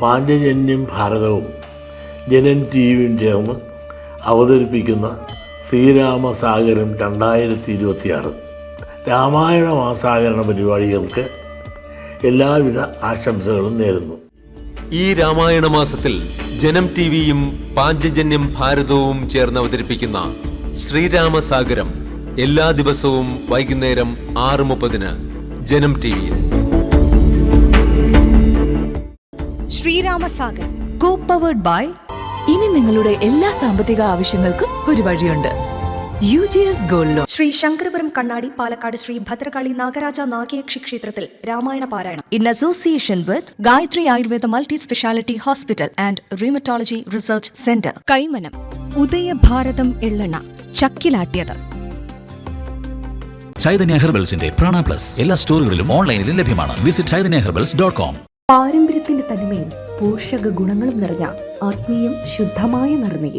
പാഞ്ചജന്യം ഭാരതവും ജനൻ ടിവിയും ചേർന്ന് അവതരിപ്പിക്കുന്ന ശ്രീരാമസാഗരം 2026 രാമായണ മാസാചരണ പരിപാടികൾക്ക് എല്ലാവിധ ആശംസകളും നേരുന്നു. ഈ രാമായണ മാസത്തിൽ ജനം ടിവിയും പാഞ്ചജന്യം ഭാരതവും ചേർന്ന് അവതരിപ്പിക്കുന്ന ശ്രീരാമസാഗരം എല്ലാ ദിവസവും വൈകുന്നേരം 6:30 ജനം ടിവിയിൽ. Sreeramasagaram co powered by. ഇനി നിങ്ങളുടെ എല്ലാ സാമ്പത്തിക ആവശ്യങ്ങൾക്കും ഒരു വഴിയുണ്ട്. UGS gold loan. Sree Sankarapuram Kannadi Palakkad Sree Bhadrakali Nagaraja Nagayakshi ക്ഷേത്രത്തിൽ രാമായണ പാരായണം in association with Gayatri Ayurveda multi speciality hospital and rheumatology research centre. Kaimanam Udayabharatham എള്ളെണ്ണ ചക്കിലാട്ടിയത്. ചൈതന്യ ഹെർബൽസിന്റെ പ്രാണ പ്ലസ് എല്ലാ സ്റ്റോറുകളിലും ഓൺലൈനിലും ലഭ്യമാണ്. Visit chaitanyaherbals.com. പാരമ്പര്യത്തിന്റെ തനിമയും പോഷക ഗുണങ്ങളും നിറഞ്ഞ ആത്മീയം ശുദ്ധമായ നറുനെയ്യ്